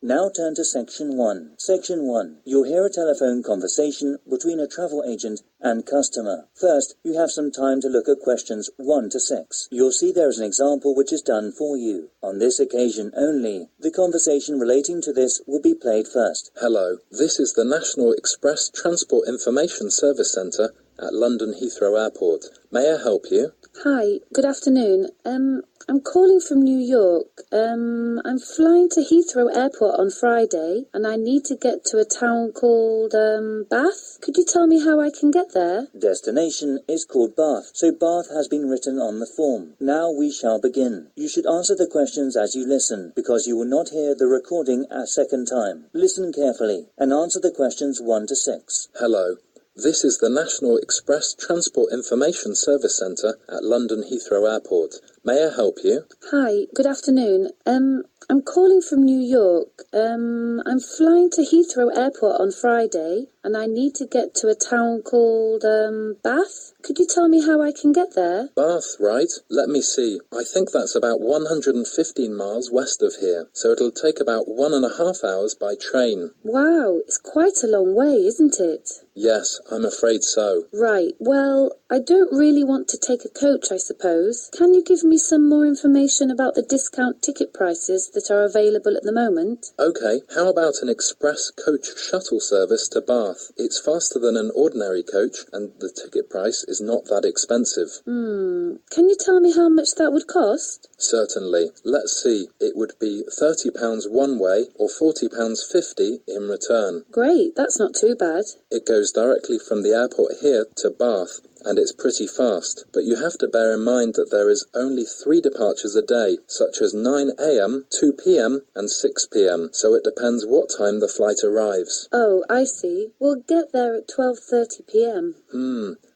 Now turn to Section 1. Section 1. You'll hear a telephone conversation between a travel agent and customer. First, you have some time to look at questions 1 to 6. You'll see there is an example which is done for you. On this occasion only, the conversation relating to this will be played first. Hello, this is the National Express Transport Information Service Centre at London Heathrow Airport. May I help you? Hi, good afternoon. I'm calling from New York. I'm flying to Heathrow Airport on Friday, and I need to get to a town called, Bath. Could you tell me how I can get there? Destination is called Bath, so Bath has been written on the form. Now we shall begin. You should answer the questions as you listen, because you will not hear the recording a second time. Listen carefully, and answer the questions 1 to 6. Hello, this is the National Express Transport Information Service Centre at London Heathrow Airport. May I help you? Hi, good afternoon. I'm calling from New York. I'm flying to Heathrow Airport on Friday, and I need to get to a town called, Bath. Could you tell me how I can get there? Bath, right? Let me see. I think that's about 115 miles west of here, so it'll take about 1.5 hours by train. Wow, it's quite a long way, isn't it? Yes, I'm afraid so. Right, well, I don't really want to take a coach, I suppose. Can you give me some more information about the discount ticket prices that are available at the moment? OK, how about an express coach shuttle service to Bath? It's faster than an ordinary coach, and the ticket price is not that expensive. Can you tell me how much that would cost? Certainly. Let's see. It would be £30 one way or £40.50 in return. Great, that's not too bad. It goes directly from the airport here to Bath, and it's pretty fast. But you have to bear in mind that there is only 3 departures a day, such as 9 a.m, 2 p.m, and 6 p.m, so it depends what time the flight arrives. Oh, I see. We'll get there at 12:30 p.m.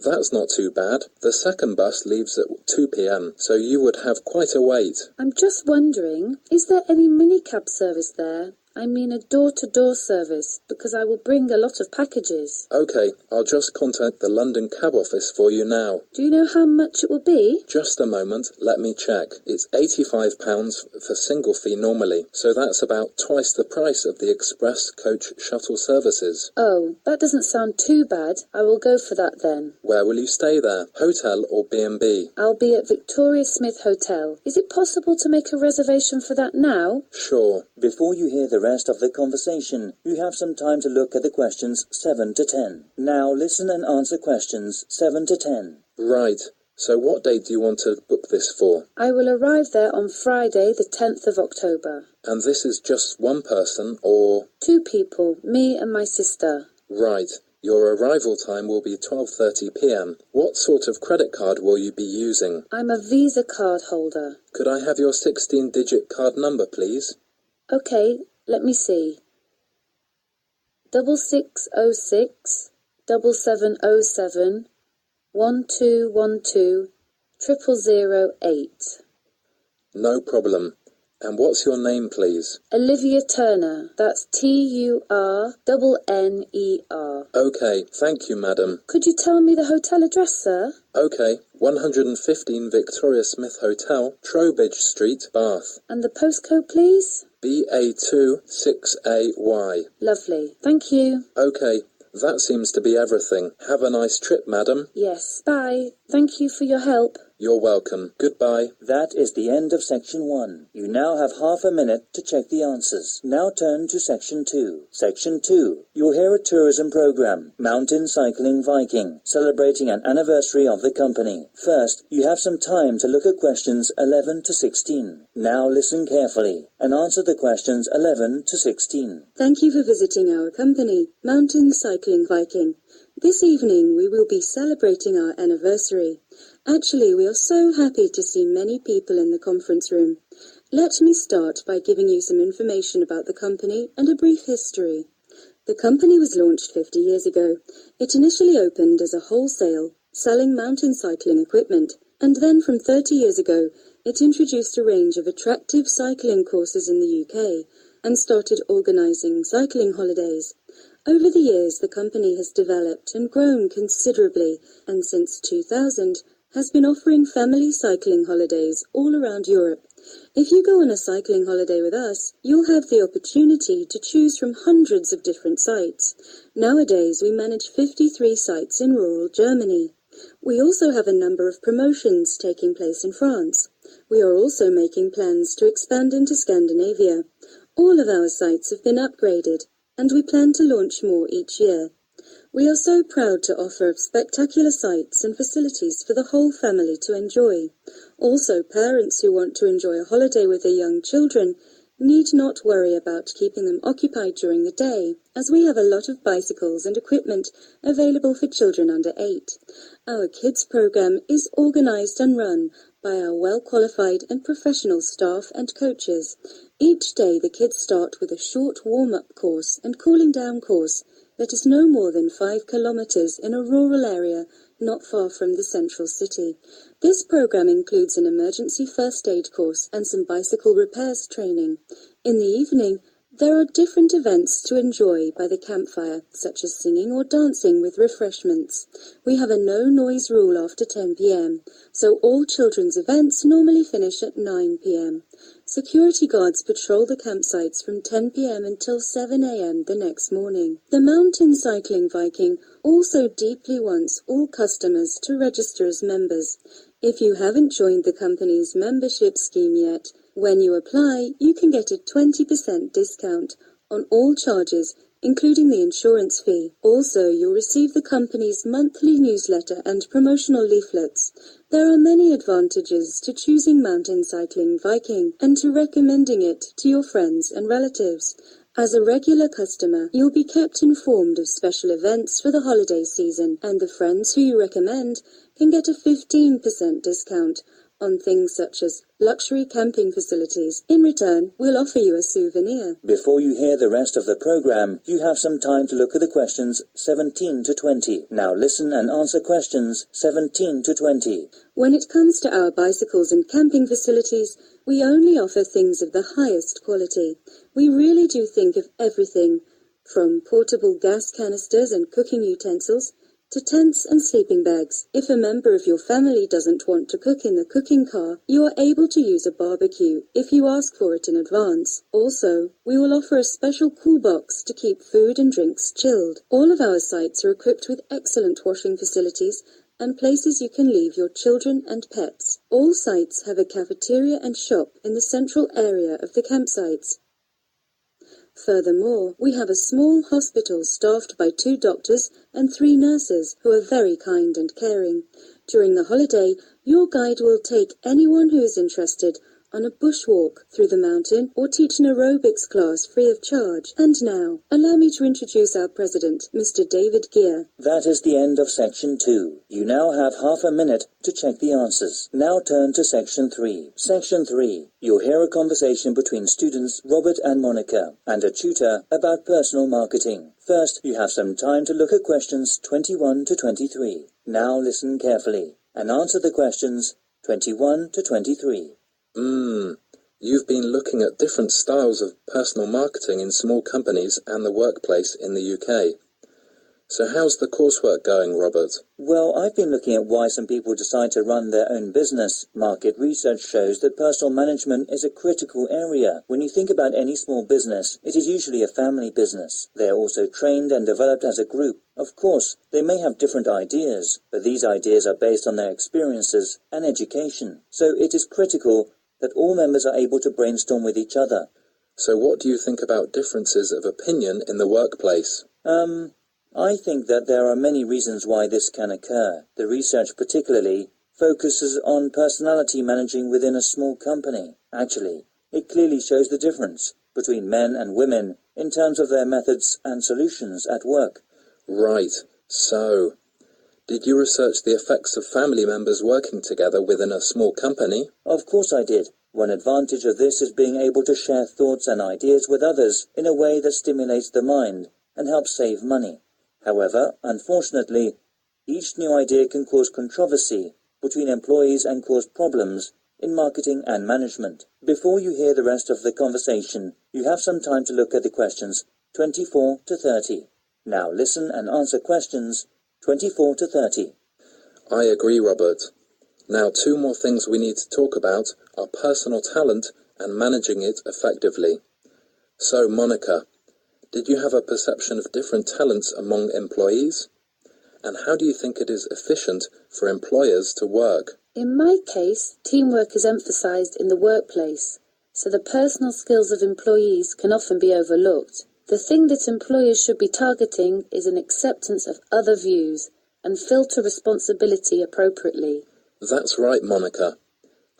That's not too bad. The second bus leaves at 2 p.m, so you would have quite a wait. I'm just wondering, is there any minicab service there? I mean a door-to-door service, because I will bring a lot of packages. OK, I'll just contact the London cab office for you now. Do you know how much it will be? Just a moment, let me check. It's £85 for single fee normally, so that's about twice the price of the express coach shuttle services. Oh, that doesn't sound too bad. I will go for that then. Where will you stay there? Hotel or B&B? I'll be at Victoria Smith Hotel. Is it possible to make a reservation for that now? Sure. Before you hear the rest of the conversation, you have some time to look at the questions 7 to 10. Now listen and answer questions 7 to 10. Right. So what date do you want to book this for? I will arrive there on Friday, the 10th of October. And this is just one person, or? 2 people, me and my sister. Right. Your arrival time will be 12:30 p.m. What sort of credit card will you be using? I'm a Visa card holder. Could I have your 16-digit card number, please? OK, let me see. 6606 7707 1212 0008. No problem. And what's your name, please? Olivia Turner. That's Turner. OK, thank you, madam. Could you tell me the hotel address, sir? OK, 115 Victoria Smith Hotel, Trowbridge Street, Bath. And the postcode, please? BA2 6AY. Lovely. Thank you. OK, that seems to be everything. Have a nice trip, madam. Yes. Bye. Thank you for your help. You're welcome. Goodbye. That is the end of Section 1. You now have half a minute to check the answers. Now turn to Section 2. Section 2. You'll hear a tourism program, Mountain Cycling Viking, celebrating an anniversary of the company. First, you have some time to look at questions 11 to 16. Now listen carefully and answer the questions 11 to 16. Thank you for visiting our company, Mountain Cycling Viking. This evening we will be celebrating our anniversary. Actually, we are so happy to see many people in the conference room. Let me start by giving you some information about the company and a brief history. The company was launched 50 years ago. It initially opened as a wholesale, selling mountain cycling equipment, and then from 30 years ago, it introduced a range of attractive cycling courses in the UK and started organising cycling holidays. Over the years, the company has developed and grown considerably, and since 2000, has been offering family cycling holidays all around Europe. If you go on a cycling holiday with us, you'll have the opportunity to choose from hundreds of different sites. Nowadays, we manage 53 sites in rural Germany. We also have a number of promotions taking place in France. We are also making plans to expand into Scandinavia. All of our sites have been upgraded, and we plan to launch more each year. We are so proud to offer spectacular sites and facilities for the whole family to enjoy. Also, parents who want to enjoy a holiday with their young children need not worry about keeping them occupied during the day, as we have a lot of bicycles and equipment available for children under 8. Our kids program is organized and run by our well-qualified and professional staff and coaches. Each day the kids start with a short warm-up course and cooling down course that is no more than 5 kilometers in a rural area not far from the central city. This program includes an emergency first aid course and some bicycle repairs training. In the evening, there are different events to enjoy by the campfire, such as singing or dancing with refreshments. We have a no-noise rule after 10 p.m., so all children's events normally finish at 9 p.m. Security guards patrol the campsites from 10 p.m. until 7 a.m. the next morning. The Mountain Cycling Viking also deeply wants all customers to register as members. If you haven't joined the company's membership scheme yet, when you apply, you can get a 20% discount on all charges, including the insurance fee. Also, you'll receive the company's monthly newsletter and promotional leaflets. There are many advantages to choosing Mountain Cycling Viking and to recommending it to your friends and relatives. As a regular customer, you'll be kept informed of special events for the holiday season, and the friends who you recommend can get a 15% discount on things such as luxury camping facilities. In return, we'll offer you a souvenir. Before you hear the rest of the program, you have some time to look at the questions 17 to 20. Now listen and answer questions 17 to 20. When it comes to our bicycles and camping facilities, we only offer things of the highest quality. We really do think of everything, from portable gas canisters and cooking utensils to tents and sleeping bags. If a member of your family doesn't want to cook in the cooking car, you are able to use a barbecue if you ask for it in advance. Also, we will offer a special cool box to keep food and drinks chilled. All of our sites are equipped with excellent washing facilities and places you can leave your children and pets. All sites have a cafeteria and shop in the central area of the campsites. Furthermore, we have a small hospital staffed by 2 doctors and 3 nurses who are very kind and caring. During the holiday, your guide will take anyone who is interested on a bushwalk through the mountain or teach an aerobics class free of charge. And now, allow me to introduce our president, Mr. David Gear. That is the end of section 2. You now have half a minute to check the answers. Now turn to section 3. Section 3. You'll hear a conversation between students Robert and Monica and a tutor about personal marketing. First, you have some time to look at questions 21 to 23. Now listen carefully and answer the questions 21 to 23. You've been looking at different styles of personal marketing in small companies and the workplace in the UK. So how's the coursework going, Robert? Well, I've been looking at why some people decide to run their own business. Market research shows that personal management is a critical area. When you think about any small business, it is usually a family business. They are also trained and developed as a group. Of course, they may have different ideas, but these ideas are based on their experiences and education. So it is critical that all members are able to brainstorm with each other. So what do you think about differences of opinion in the workplace? I think that there are many reasons why this can occur. The research particularly focuses on personality managing within a small company. Actually, it clearly shows the difference between men and women in terms of their methods and solutions at work. Right. So, did you research the effects of family members working together within a small company? Of course I did. One advantage of this is being able to share thoughts and ideas with others in a way that stimulates the mind and helps save money. However, unfortunately, each new idea can cause controversy between employees and cause problems in marketing and management. Before you hear the rest of the conversation, you have some time to look at the questions 24 to 30. Now listen and answer questions 24 to 30. I agree, Robert. Now, two more things we need to talk about are personal talent and managing it effectively. So, Monica, did you have a perception of different talents among employees? And how do you think it is efficient for employers to work? In my case, teamwork is emphasised in the workplace, so the personal skills of employees can often be overlooked. The thing that employers should be targeting is an acceptance of other views and filter responsibility appropriately. That's right, Monica.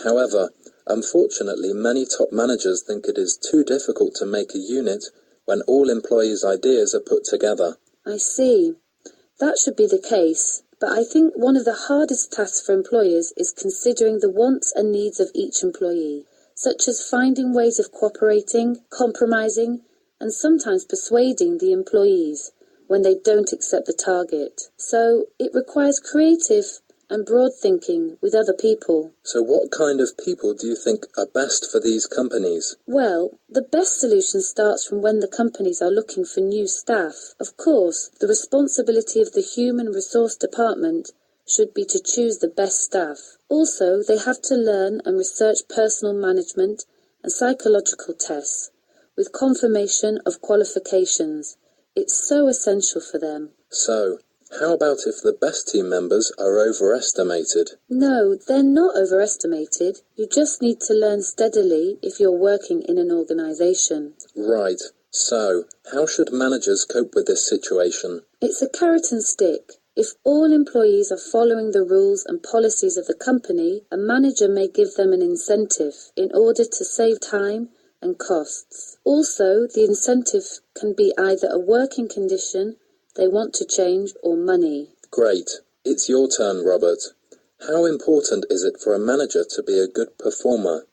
However, unfortunately, many top managers think it is too difficult to make a unit when all employees' ideas are put together. I see. That should be the case, but I think one of the hardest tasks for employers is considering the wants and needs of each employee, such as finding ways of cooperating, compromising, and sometimes persuading the employees when they don't accept the target. So it requires creative and broad thinking with other people. So what kind of people do you think are best for these companies? Well, the best solution starts from when the companies are looking for new staff. Of course, the responsibility of the human resource department should be to choose the best staff. Also, they have to learn and research personal management and psychological tests with confirmation of qualifications. It's so essential for them. So, how about if the best team members are overestimated? No, they're not overestimated. You just need to learn steadily if you're working in an organisation. Right. So, how should managers cope with this situation? It's a carrot and stick. If all employees are following the rules and policies of the company, a manager may give them an incentive in order to save time and costs. Also, the incentive can be either a working condition they want to change or money. Great. It's your turn, Robert. How important is it for a manager to be a good performer?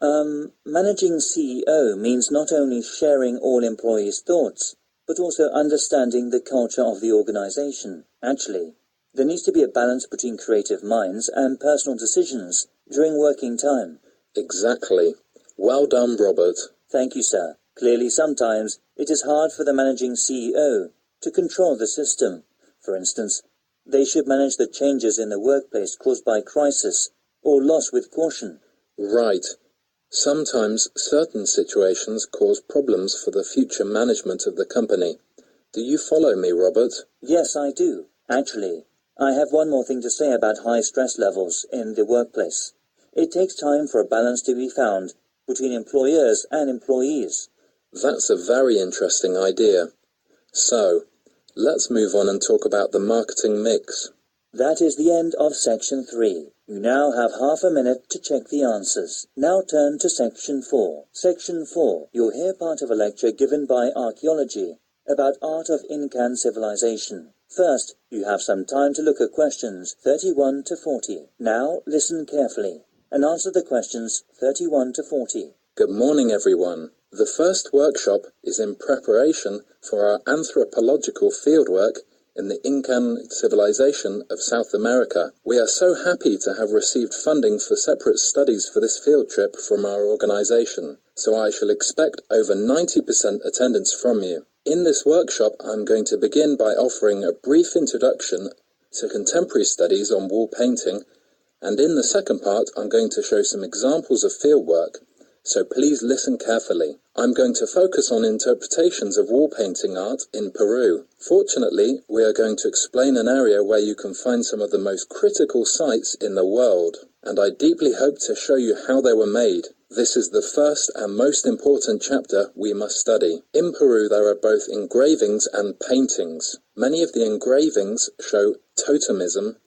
Managing CEO means not only sharing all employees' thoughts, but also understanding the culture of the organization. Actually, there needs to be a balance between creative minds and personal decisions during working time. Exactly. Well done, Robert. Thank you, sir. Clearly, sometimes it is hard for the managing CEO to control the system. For instance, they should manage the changes in the workplace caused by crisis or loss with caution. Right. Sometimes certain situations cause problems for the future management of the company. Do you follow me, Robert? Yes, I do. Actually, I have one more thing to say about high stress levels in the workplace. It takes time for a balance to be found between employers and employees. That's a very interesting idea. So, let's move on and talk about the marketing mix. That is the end of section 3. You now have half a minute to check the answers. Now turn to section 4. Section 4. You'll hear part of a lecture given by Archaeology about art of Incan civilization. First, you have some time to look at questions 31 to 40. Now, listen carefully and answer the questions 31 to 40. Good morning, everyone. The first workshop is in preparation for our anthropological fieldwork in the Incan civilization of South America. We are so happy to have received funding for separate studies for this field trip from our organization, so I shall expect over 90% attendance from you. In this workshop, I'm going to begin by offering a brief introduction to contemporary studies on wall painting, and in the second part, I'm going to show some examples of fieldwork, so please listen carefully. I'm going to focus on interpretations of wall painting art in Peru. Fortunately, we are going to explain an area where you can find some of the most critical sites in the world, and I deeply hope to show you how they were made. This is the first and most important chapter we must study. In Peru, there are both engravings and paintings. Many of the engravings show totemism,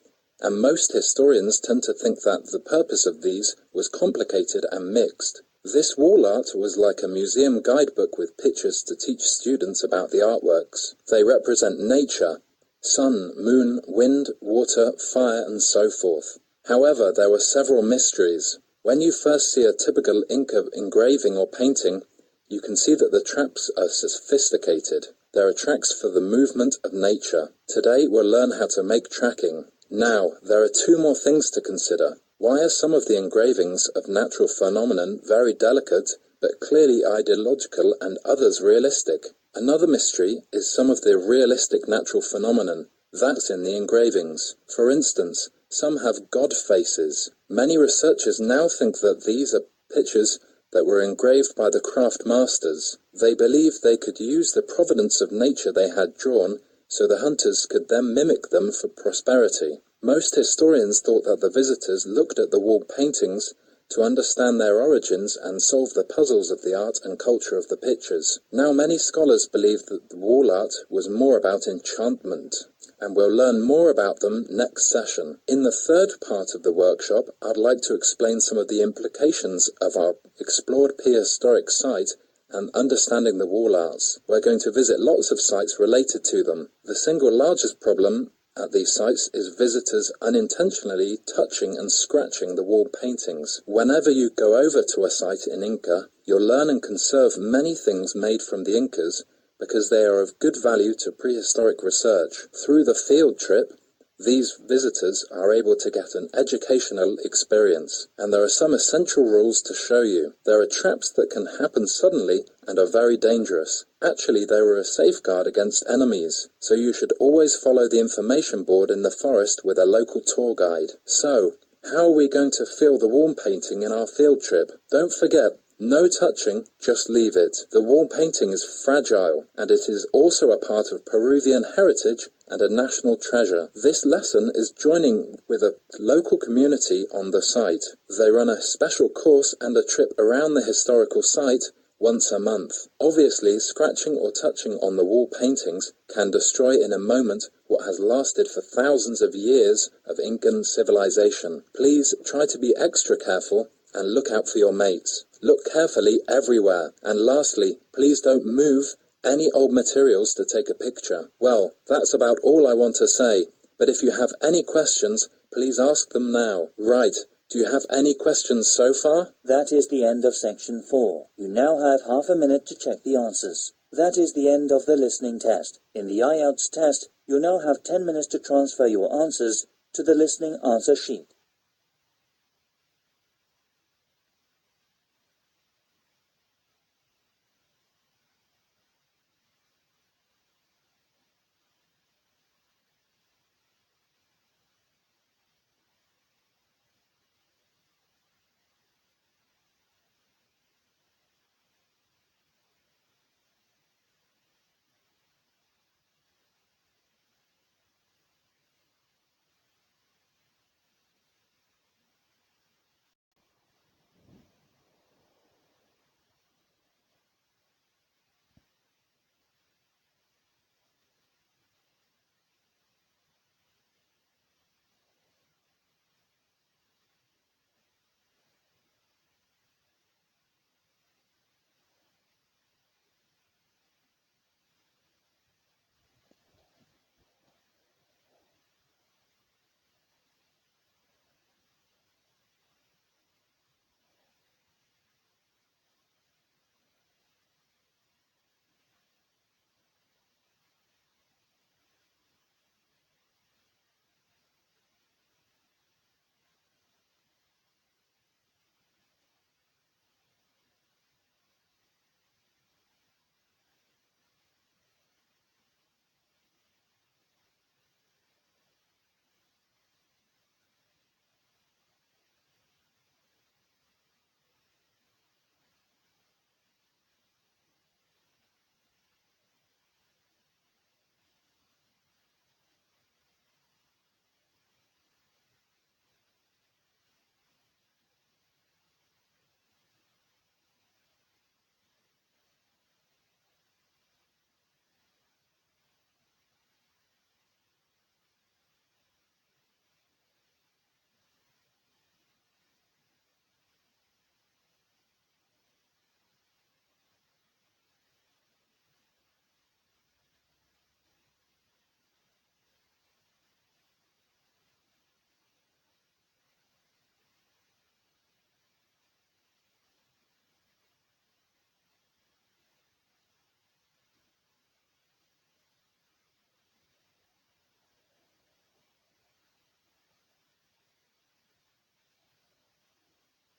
and most historians tend to think that the purpose of these was complicated and mixed. This wall art was like a museum guidebook with pictures to teach students about the artworks. They represent nature, sun, moon, wind, water, fire, and so forth. However, there were several mysteries. When you first see a typical Inca engraving or painting, you can see that the tracks are sophisticated. There are tracks for the movement of nature. Today we'll learn how to make tracking. Now, there are two more things to consider. Why are some of the engravings of natural phenomenon very delicate, but clearly ideological, and others realistic? Another mystery is some of the realistic natural phenomenon. That's in the engravings. For instance, some have god faces, Many researchers now think that these are pictures that were engraved by the craft masters. They believed they could use the providence of nature they had drawn so the hunters could then mimic them for prosperity. Most historians thought that the visitors looked at the wall paintings to understand their origins and solve the puzzles of the art and culture of the pictures. Now many scholars believe that the wall art was more about enchantment, and we'll learn more about them next session. In the third part of the workshop, I'd like to explain some of the implications of our explored prehistoric site and understanding the wall arts. We're going to visit lots of sites related to them. The single largest problem at these sites is visitors unintentionally touching and scratching the wall paintings. Whenever you go over to a site in Inca, you'll learn and conserve many things made from the Incas because they are of good value to prehistoric research. Through the field trip, these visitors are able to get an educational experience, and there are some essential rules to show you. There are traps that can happen suddenly and are very dangerous. Actually, they were a safeguard against enemies, so you should always follow the information board in the forest with a local tour guide. So, how are we going to feel the wall painting in our field trip? Don't forget, no touching, just leave it. The wall painting is fragile, and it is also a part of Peruvian heritage and a national treasure. This lesson is joining with a local community on the site. They run a special course and a trip around the historical site once a month. Obviously, scratching or touching on the wall paintings can destroy in a moment what has lasted for thousands of years of Incan civilization. Please try to be extra careful and look out for your mates. Look carefully everywhere. And lastly, please don't move any old materials to take a picture. Well, that's about all I want to say, but if you have any questions, please ask them now. Right, do you have any questions so far? That is the end of section 4. You now have half a minute to check the answers. That is the end of the listening test. In the IELTS test, you now have 10 minutes to transfer your answers to the listening answer sheet.